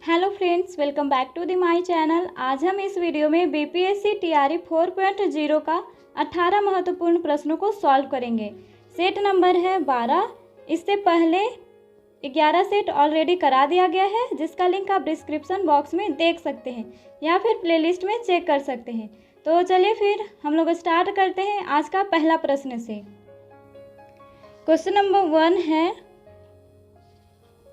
Hello friends, welcome back to the my channel. आज हम इस वीडियो में बीपीएससी टीआरई 4.0 का 18 महत्वपूर्ण प्रश्नों को सॉल्व करेंगे। सेट नंबर है 12। इससे पहले 11 सेट ऑलरेडी करा दिया गया है, जिसका लिंक आप डिस्क्रिप्शन बॉक्स में देख सकते हैं या फिर प्लेलिस्ट में चेक कर सकते हैं। तो चलिए फिर हम लोग स्टार्ट करते हैं आज का पहला प्रश्न से। क्वेश्चन नंबर 1 है,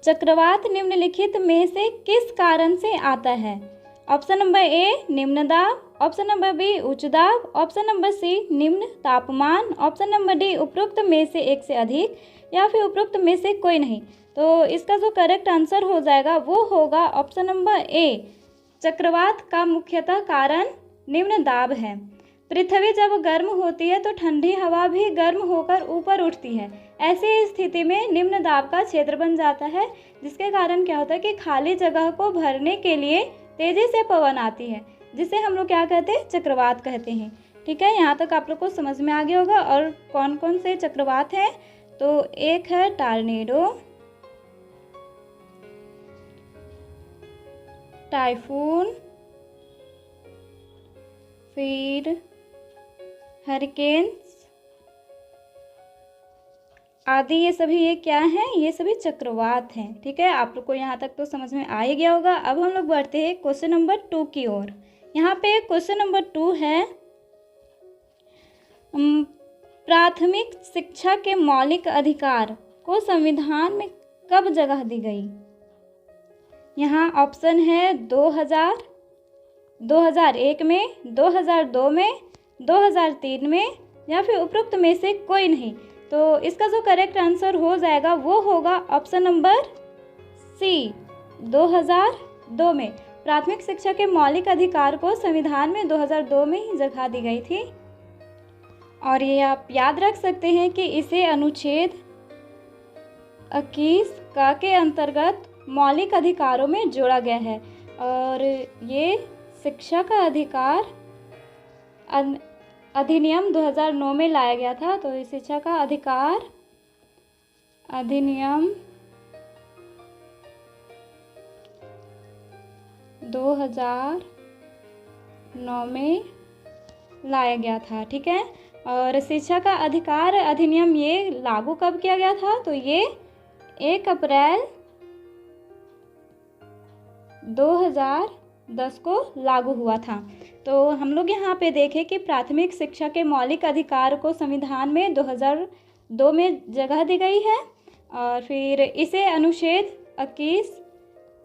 चक्रवात निम्नलिखित में से किस कारण से आता है? ऑप्शन नंबर ए निम्न दाब, ऑप्शन नंबर बी उच्च दाब, ऑप्शन नंबर सी निम्न तापमान, ऑप्शन नंबर डी उपरोक्त में से एक से अधिक या फिर उपरोक्त में से कोई नहीं। तो इसका जो करेक्ट आंसर हो जाएगा वो होगा ऑप्शन नंबर ए। चक्रवात का मुख्यतः कारण निम्न दाब है। पृथ्वी जब गर्म होती है तो ठंडी हवा भी गर्म होकर ऊपर उठती है। ऐसी स्थिति में निम्न दाब का क्षेत्र बन जाता है, जिसके कारण क्या होता है कि खाली जगह को भरने के लिए तेजी से पवन आती है, जिसे हम लोग क्या कहते हैं? चक्रवात कहते हैं। ठीक है, यहाँ तक आप लोग को समझ में आ गया होगा। और कौन कौन से चक्रवात हैं? तो एक है टॉर्नेडो, टाइफून, फिर हरिकेन्स आदि। ये सभी ये क्या हैं? ये सभी चक्रवात हैं। ठीक है, आप लोग को यहाँ तक तो समझ में आ ही गया होगा। अब हम लोग बढ़ते हैं क्वेश्चन नंबर 2 की ओर। यहाँ पे क्वेश्चन नंबर 2 है, प्राथमिक शिक्षा के मौलिक अधिकार को संविधान में कब जगह दी गई? यहाँ ऑप्शन है 2000, 2001 में, 2002 में, 2003 में या फिर उपरोक्त में से कोई नहीं। तो इसका जो करेक्ट आंसर हो जाएगा वो होगा ऑप्शन नंबर सी, 2002 में। प्राथमिक शिक्षा के मौलिक अधिकार को संविधान में 2002 में ही जगह दी गई थी। और ये आप याद रख सकते हैं कि इसे अनुच्छेद 21 का के अंतर्गत मौलिक अधिकारों में जोड़ा गया है। और ये शिक्षा का अधिकार अधिनियम 2009 में लाया गया था। तो इस शिक्षा का अधिकार अधिनियम 2009 में लाया गया था। ठीक है, और शिक्षा का अधिकार अधिनियम ये लागू कब किया गया था? तो ये 1 अप्रैल 2010 को लागू हुआ था। तो हम लोग यहाँ पे देखें कि प्राथमिक शिक्षा के मौलिक अधिकार को संविधान में 2002 में जगह दी गई है। और फिर इसे अनुच्छेद 21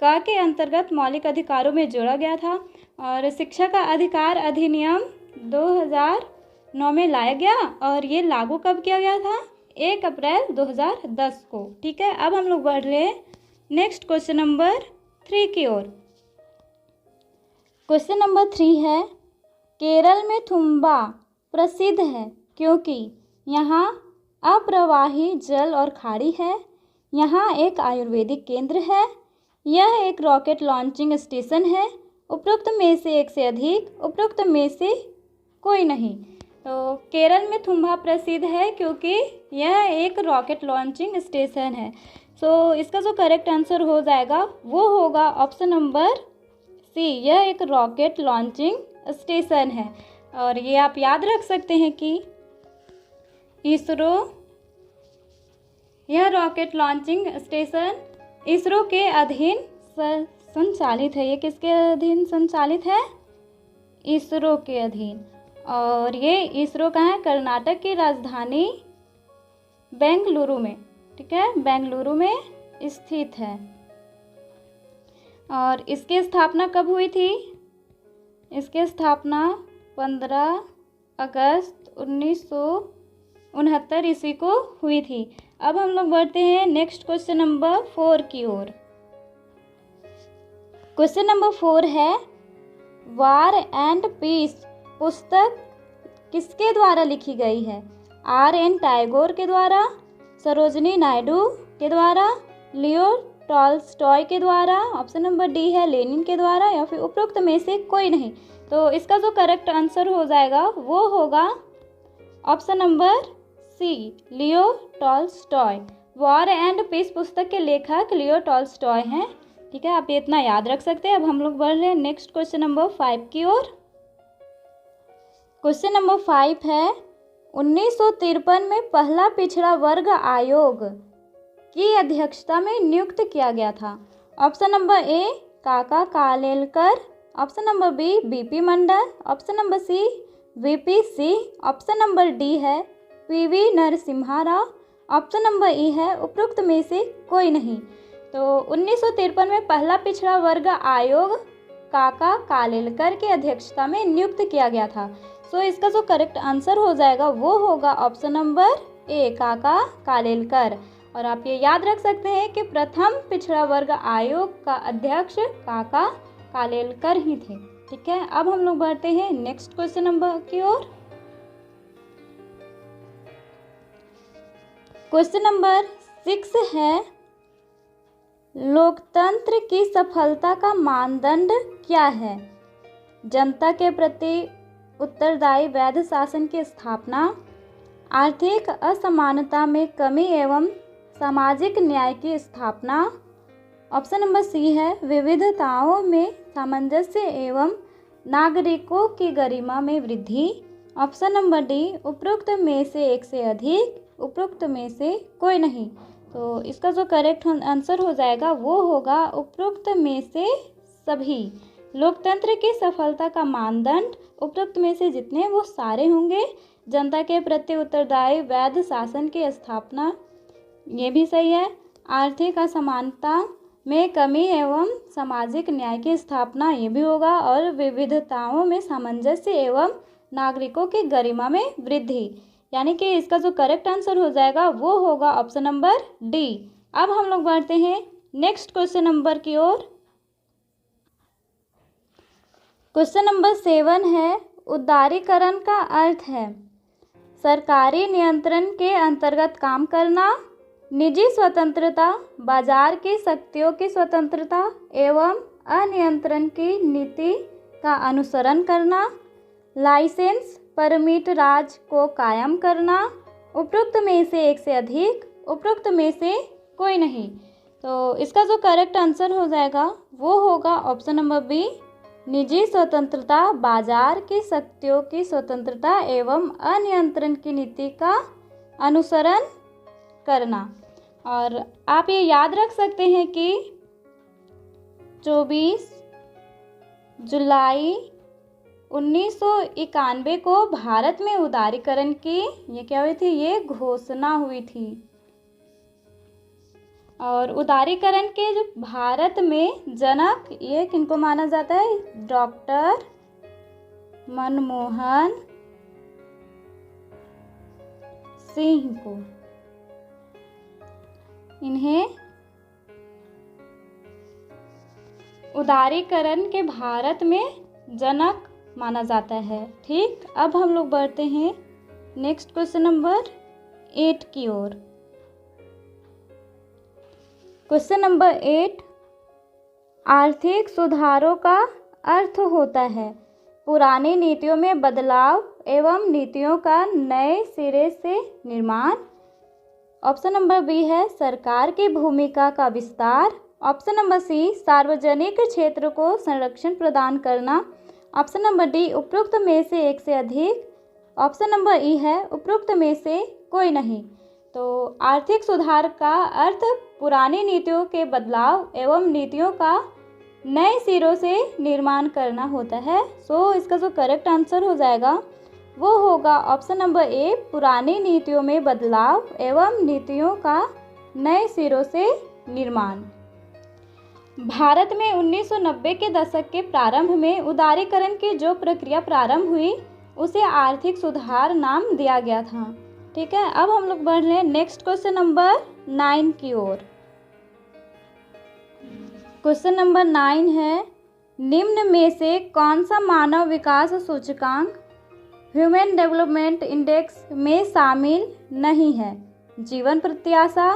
का के अंतर्गत मौलिक अधिकारों में जोड़ा गया था। और शिक्षा का अधिकार अधिनियम 2009 में लाया गया और ये लागू कब किया गया था? 1 अप्रैल 2010 को। ठीक है, अब हम लोग बढ़ रहे हैं नेक्स्ट क्वेश्चन नंबर 3 की ओर। क्वेश्चन नंबर 3 है, केरल में थुम्बा प्रसिद्ध है क्योंकि यहाँ अप्रवाही जल और खाड़ी है, यहाँ एक आयुर्वेदिक केंद्र है, यह एक रॉकेट लॉन्चिंग स्टेशन है, उपरोक्त में से एक से अधिक, उपरोक्त में से कोई नहीं। तो केरल में थुम्बा प्रसिद्ध है क्योंकि यह एक रॉकेट लॉन्चिंग स्टेशन है। सो इसका जो करेक्ट आंसर हो जाएगा वो होगा ऑप्शन नंबर सी, यह एक रॉकेट लॉन्चिंग स्टेशन है। और ये आप याद रख सकते हैं कि इसरो, यह रॉकेट लॉन्चिंग स्टेशन इसरो के अधीन संचालित है। ये किसके अधीन संचालित है? इसरो के अधीन। और ये इसरो कहाँ है? कर्नाटक की राजधानी बेंगलुरु में। ठीक है, बेंगलुरु में स्थित है। और इसकी स्थापना कब हुई थी? इसकी स्थापना 15 अगस्त 1969 ईस्वी को हुई थी। अब हम लोग बढ़ते हैं नेक्स्ट क्वेश्चन नंबर 4 की ओर। क्वेश्चन नंबर 4 है, वार एंड पीस पुस्तक किसके द्वारा लिखी गई है? R.N. टैगोर के द्वारा, सरोजिनी नायडू के द्वारा, लियो टॉल्स्टॉय के द्वारा, ऑप्शन नंबर डी है लेनिन के द्वारा या फिर उपरोक्त में से कोई नहीं। तो इसका जो करेक्ट आंसर हो जाएगा वो होगा option number C, Leo Tolstoy. War and Peace पुस्तक के लेखक लियो टॉल्स्टॉय हैं। ठीक है, आप ये इतना याद रख सकते हैं। अब हम लोग बढ़ रहे हैं नेक्स्ट क्वेश्चन नंबर 5 की ओर। क्वेश्चन नंबर 5 है 1953 में पहला पिछड़ा वर्ग आयोग की अध्यक्षता में नियुक्त किया गया था। Option number A Kaka Kalelkar, option number B BP Mandal, option number C VP Singh, option number D है PV Narasimha Rao, option number E है उपरोक्त में से कोई नहीं। तो 1953 में पहला पिछड़ा वर्ग आयोग काका कालेलकर की अध्यक्षता में नियुक्त किया गया था। सो इसका जो करेक्ट आंसर हो जाएगा वो होगा option number A Kaka Kalelkar. और आप ये याद रख सकते हैं कि प्रथम पिछड़ा वर्ग आयोग का अध्यक्ष काका कालेलकर ही थे। ठीक है, अब हम लोग बढ़ते हैं नेक्स्ट क्वेश्चन नंबर की ओर। क्वेश्चन नंबर 6 है लोकतंत्र की सफलता का मानदंड क्या है? जनता के प्रति उत्तरदायी वैध शासन की स्थापना, आर्थिक असमानता में कमी एवं सामाजिक न्याय की स्थापना, ऑप्शन नंबर सी है विविधताओं में सामंजस्य एवं नागरिकों की गरिमा में वृद्धि, ऑप्शन नंबर डी उपरोक्त में से एक से अधिक, उपरोक्त में से कोई नहीं। तो इसका जो करेक्ट आंसर हो जाएगा वो होगा उपरोक्त में से सभी। लोकतंत्र की सफलता का मानदंड उपरोक्त में से जितने वो सारे होंगे। जनता के प्रति उत्तरदायी वैध शासन की स्थापना, ये भी सही है। आर्थिक असमानता में कमी एवं सामाजिक न्याय की स्थापना, ये भी होगा। और विविधताओं में सामंजस्य एवं नागरिकों की गरिमा में वृद्धि, यानी कि इसका जो करेक्ट आंसर हो जाएगा वो होगा ऑप्शन नंबर डी। अब हम लोग बढ़ते हैं नेक्स्ट क्वेश्चन नंबर की ओर। क्वेश्चन नंबर 7 है उदारीकरण का अर्थ है सरकारी नियंत्रण के अंतर्गत काम करना, निजी स्वतंत्रता, बाजार की शक्तियों की स्वतंत्रता एवं अनियंत्रण की नीति का अनुसरण करना, लाइसेंस परमिट राज को कायम करना, उपरोक्त में से एक से अधिक, उपरोक्त में से कोई नहीं। तो इसका जो करेक्ट आंसर हो जाएगा वो होगा ऑप्शन नंबर बी निजी स्वतंत्रता, बाजार की शक्तियों की स्वतंत्रता एवं अनियंत्रण की नीति का अनुसरण करना। और आप ये याद रख सकते हैं कि 24 जुलाई 1991 को भारत में उदारीकरण की ये क्या हुई थी, ये घोषणा हुई थी। और उदारीकरण के जो भारत में जनक ये किनको माना जाता है? डॉक्टर मनमोहन सिंह को। इन्हें उदारीकरण के भारत में जनक माना जाता है। ठीक, अब हम लोग बढ़ते हैं नेक्स्ट क्वेश्चन नंबर 8 की ओर। क्वेश्चन नंबर 8 आर्थिक सुधारों का अर्थ होता है पुरानी नीतियों में बदलाव एवं नीतियों का नए सिरे से निर्माण, ऑप्शन नंबर बी है सरकार की भूमिका का विस्तार, ऑप्शन नंबर सी सार्वजनिक क्षेत्र को संरक्षण प्रदान करना, ऑप्शन नंबर डी उपरोक्त में से एक से अधिक, ऑप्शन नंबर ई है उपरोक्त में से कोई नहीं। तो आर्थिक सुधार का अर्थ पुरानी नीतियों के बदलाव एवं नीतियों का नए सिरों से निर्माण करना होता है। सो इसका जो करेक्ट आंसर हो जाएगा वो होगा ऑप्शन नंबर ए पुरानी नीतियों में बदलाव एवं नीतियों का नए सिरों से निर्माण। भारत में 1990 के दशक के प्रारंभ में उदारीकरण की जो प्रक्रिया प्रारंभ हुई उसे आर्थिक सुधार नाम दिया गया था। ठीक है, अब हम लोग बढ़ रहे हैं नेक्स्ट क्वेश्चन नंबर 9 की ओर। क्वेश्चन नंबर 9 है निम्न में से कौन सा मानव विकास सूचकांक ह्यूमन डेवलपमेंट इंडेक्स में शामिल नहीं है? जीवन प्रत्याशा,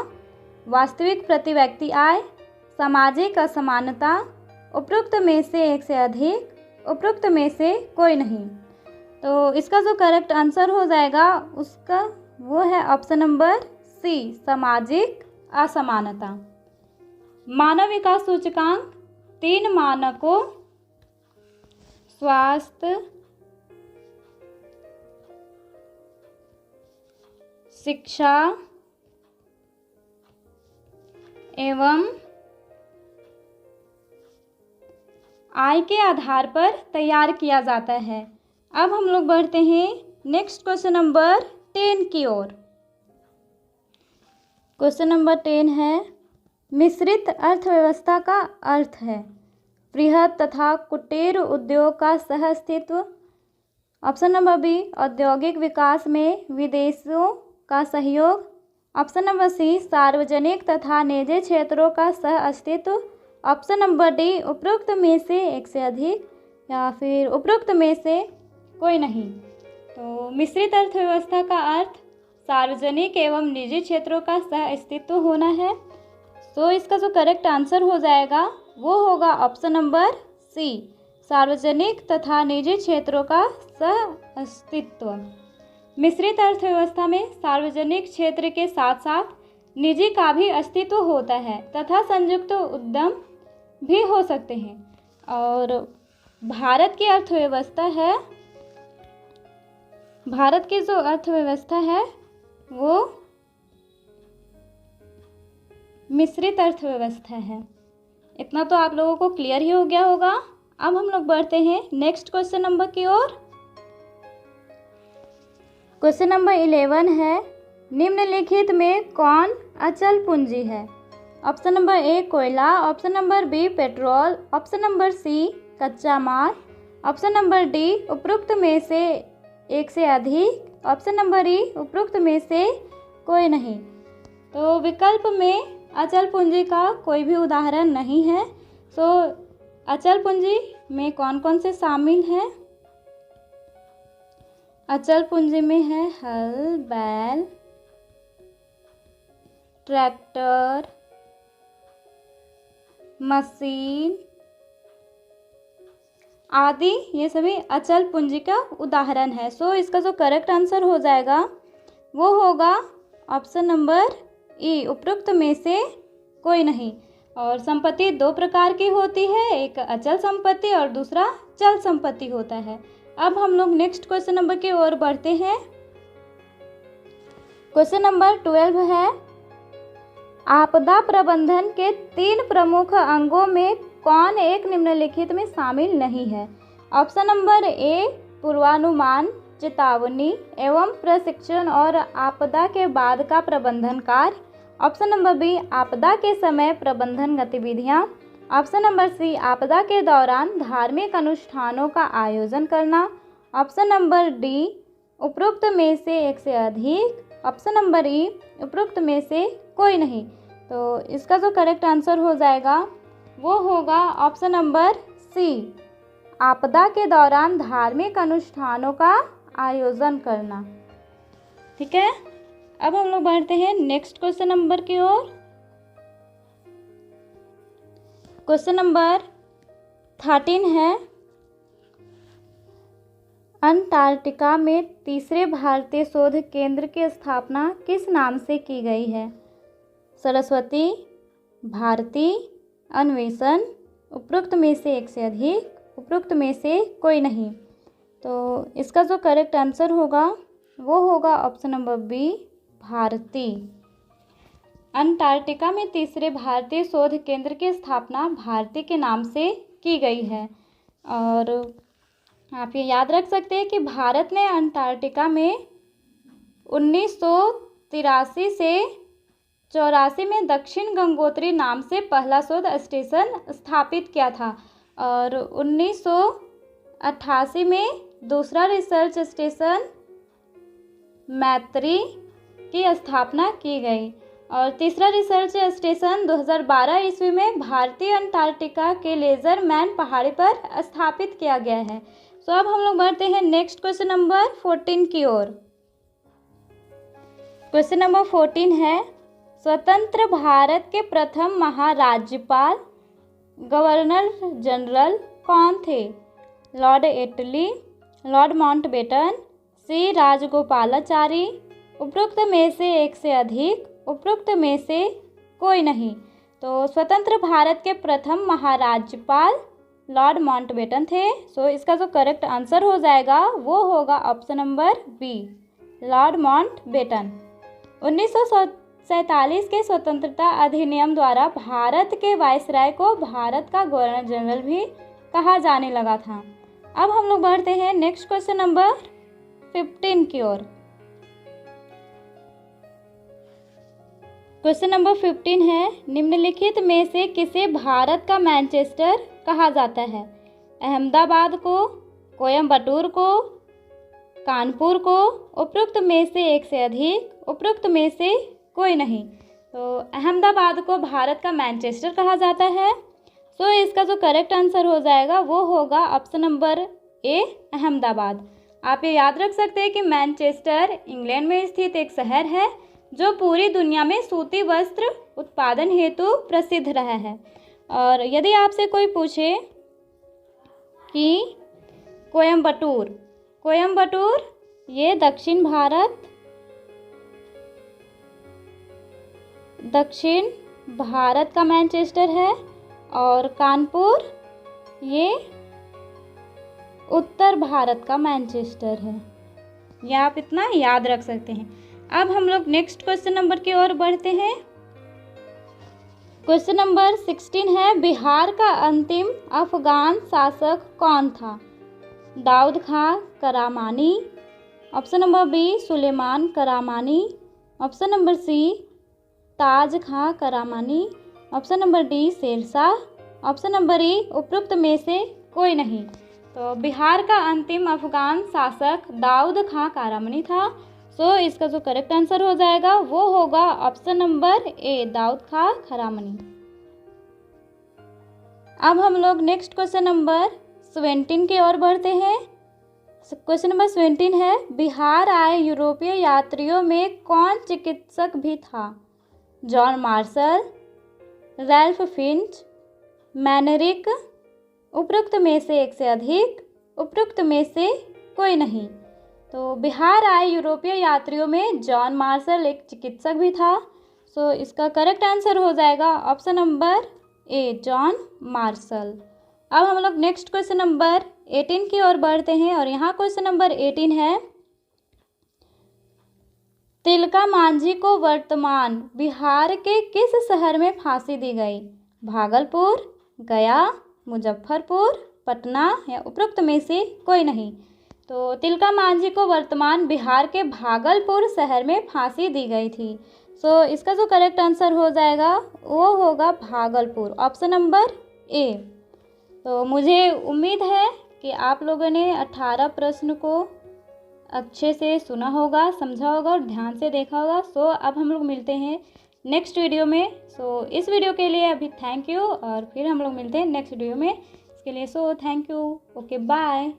वास्तविक प्रति व्यक्ति आय, सामाजिक असमानता, उपरोक्त में से एक से अधिक, उपरोक्त में से कोई नहीं। तो इसका जो करेक्ट आंसर हो जाएगा उसका वो है ऑप्शन नंबर सी सामाजिक असमानता। मानव विकास सूचकांक 3 मानकों स्वास्थ्य, शिक्षा एवं आय के आधार पर तैयार किया जाता है। अब हम लोग बढ़ते हैं नेक्स्ट क्वेश्चन नंबर 10 की ओर। क्वेश्चन नंबर 10 है, मिश्रित अर्थव्यवस्था का अर्थ है बृहत तथा कुटीर उद्योग का सह अस्तित्व। ऑप्शन नंबर बी, औद्योगिक विकास में विदेशों का सहयोग। ऑप्शन नंबर सी, सार्वजनिक तथा निजी क्षेत्रों का सह अस्तित्व। ऑप्शन नंबर डी, उपरोक्त में से एक से अधिक, या फिर उपरोक्त में से कोई नहीं। तो मिश्रित अर्थव्यवस्था का अर्थ सार्वजनिक एवं निजी क्षेत्रों का सह अस्तित्व होना है। तो इसका जो करेक्ट आंसर हो जाएगा वो होगा ऑप्शन नंबर सी, सार्वजनिक तथा निजी क्षेत्रों का सह अस्तित्व। मिश्रित अर्थव्यवस्था में सार्वजनिक क्षेत्र के साथ साथ निजी का भी अस्तित्व होता है तथा संयुक्त उद्यम भी हो सकते हैं। और भारत की जो अर्थव्यवस्था है वो मिश्रित अर्थव्यवस्था है। इतना तो आप लोगों को क्लियर ही हो गया होगा। अब हम लोग बढ़ते हैं नेक्स्ट क्वेश्चन नंबर की ओर। क्वेश्चन नंबर 11 है, निम्नलिखित में कौन अचल पूंजी है। ऑप्शन नंबर ए, कोयला। Option number B, petrol. Option number C, कच्चा माल। ऑप्शन नंबर डी, उपरोक्त में से एक से अधिक। ऑप्शन नंबर ई, उपरोक्त में से कोई नहीं। तो विकल्प में अचल पूंजी का कोई भी उदाहरण नहीं है। सो अचल पूंजी में कौन कौन से शामिल हैं? अचल पूंजी में है हल, बैल, ट्रैक्टर, मशीन आदि, ये सभी अचल पूंजी का उदाहरण है। सो इसका जो करेक्ट आंसर हो जाएगा वो होगा ऑप्शन नंबर ई, उपरोक्त में से कोई नहीं। और संपत्ति दो प्रकार की होती है, एक अचल संपत्ति और दूसरा चल संपत्ति होता है। अब हम लोग नेक्स्ट क्वेश्चन नंबर की ओर बढ़ते हैं। क्वेश्चन नंबर 12 है, आपदा प्रबंधन के 3 प्रमुख अंगों में कौन एक निम्नलिखित में शामिल नहीं है। ऑप्शन नंबर ए, पूर्वानुमान, चेतावनी एवं प्रशिक्षण और आपदा के बाद का प्रबंधन कार्य। ऑप्शन नंबर बी, आपदा के समय प्रबंधन गतिविधियाँ। ऑप्शन नंबर सी, आपदा के दौरान धार्मिक अनुष्ठानों का आयोजन करना। ऑप्शन नंबर डी, उपरोक्त में से एक से अधिक। ऑप्शन नंबर ई, उपरोक्त में से कोई नहीं। तो इसका जो करेक्ट आंसर हो जाएगा वो होगा ऑप्शन नंबर सी, आपदा के दौरान धार्मिक अनुष्ठानों का आयोजन करना। ठीक है, अब हम लोग बढ़ते हैं नेक्स्ट क्वेश्चन नंबर की ओर। क्वेश्चन नंबर 13 है, अंटार्कटिका में तीसरे भारतीय शोध केंद्र की स्थापना किस नाम से की गई है। सरस्वती, भारती, अन्वेषण, उपरोक्त में से एक से अधिक, उपरोक्त में से कोई नहीं। तो इसका जो करेक्ट आंसर होगा वो होगा option number B, Bharati. Antarctica में तीसरे भारतीय शोध केंद्र की स्थापना भारती के नाम से की गई है। और आप ये याद रख सकते हैं कि भारत ने अंटार्कटिका में 1983 से 84 में दक्षिण गंगोत्री नाम से पहला शोध स्टेशन स्थापित किया था और 1988 में दूसरा रिसर्च स्टेशन मैत्री की स्थापना की गई और तीसरा रिसर्च स्टेशन 2012 ईस्वी में भारतीय अंटार्कटिका के लेजरमैन पहाड़ी पर स्थापित किया गया है। तो अब हम लोग बढ़ते हैं नेक्स्ट क्वेश्चन नंबर 14 की ओर। क्वेश्चन नंबर 14 है, स्वतंत्र भारत के प्रथम महाराज्यपाल गवर्नर जनरल कौन थे। लॉर्ड एटली, लॉर्ड माउंटबेटन, सी राजगोपालाचारी, उपरोक्त में से एक से अधिक, उपरोक्त में से कोई नहीं। तो स्वतंत्र भारत के प्रथम महाराज्यपाल लॉर्ड माउंटबेटन थे। सो इसका जो करेक्ट आंसर हो जाएगा वो होगा option number B, Lord Mountbatten. 1947 के स्वतंत्रता अधिनियम द्वारा भारत के वायसराय को भारत का गवर्नर जनरल भी कहा जाने लगा था। अब हम लोग बढ़ते हैं नेक्स्ट क्वेश्चन नंबर 15 की ओर। क्वेश्चन नंबर 15 है, निम्नलिखित में से किसे भारत का मैनचेस्टर कहा जाता है? अहमदाबाद को, कोयम्बटूर को, कानपुर को, उपरोक्त में से एक से अधिक, उपरोक्त में से कोई नहीं। तो अहमदाबाद को भारत का मैनचेस्टर कहा जाता है। सो इसका जो करेक्ट आंसर हो जाएगा वो होगा ऑप्शन नंबर ए, अहमदाबाद। आप ये याद रख सकते हैं कि मैनचेस्टर इंग्लैंड में स्थित एक शहर है जो पूरी दुनिया में सूती वस्त्र उत्पादन हेतु प्रसिद्ध रहा है। और यदि आपसे कोई पूछे कि कोयम्बटूर, कोयम्बटूर ये दक्षिण भारत का मैनचेस्टर है, और कानपुर ये उत्तर भारत का मैनचेस्टर है। यह आप इतना याद रख सकते हैं। अब हम लोग नेक्स्ट क्वेश्चन नंबर की ओर बढ़ते हैं। क्वेश्चन नंबर 16 है, बिहार का अंतिम अफगान शासक कौन था? Daud Khan Karrani, option number B Sulaiman Karrani, option number C Taj Khan Karrani, option number D Shershah, option number E उपरोक्त में से कोई नहीं। तो बिहार का अंतिम अफगान शासक दाऊद खां करामानी था। सो इसका जो करेक्ट आंसर हो जाएगा वो होगा ऑप्शन नंबर ए, दाऊद खां करामानी। अब हम लोग नेक्स्ट क्वेश्चन नंबर 17 की ओर बढ़ते हैं। क्वेश्चन नंबर 17 है, बिहार आए यूरोपीय यात्रियों में कौन चिकित्सक भी था? जॉन मार्शल, रैल्फ फिंच, मैनरिक, उपरोक्त में से एक से अधिक, उपरोक्त में से कोई नहीं। तो बिहार आए यूरोपीय यात्रियों में जॉन मार्शल एक चिकित्सक भी था। सो इसका करेक्ट आंसर हो जाएगा ऑप्शन नंबर ए, जॉन मार्शल। अब हम लोग नेक्स्ट क्वेश्चन नंबर 18 की ओर बढ़ते हैं, और यहाँ क्वेश्चन नंबर 18 है, तिलका मांझी को वर्तमान बिहार के किस शहर में फांसी दी गई? भागलपुर, गया, मुजफ्फरपुर, पटना या उपरोक्त में से कोई नहीं। तो तिलका मांझी को वर्तमान बिहार के भागलपुर शहर में फांसी दी गई थी। सो इसका जो करेक्ट आंसर हो जाएगा वो होगा भागलपुर, ऑप्शन नंबर ए। तो मुझे उम्मीद है कि आप लोगों ने 18 प्रश्न को अच्छे से सुना होगा, समझा होगा और ध्यान से देखा होगा। सो अब हम लोग मिलते हैं नेक्स्ट वीडियो में। सो इस वीडियो के लिए अभी थैंक यू, और फिर हम लोग मिलते हैं नेक्स्ट वीडियो में। इसके लिए थैंक यू, ओके बाय।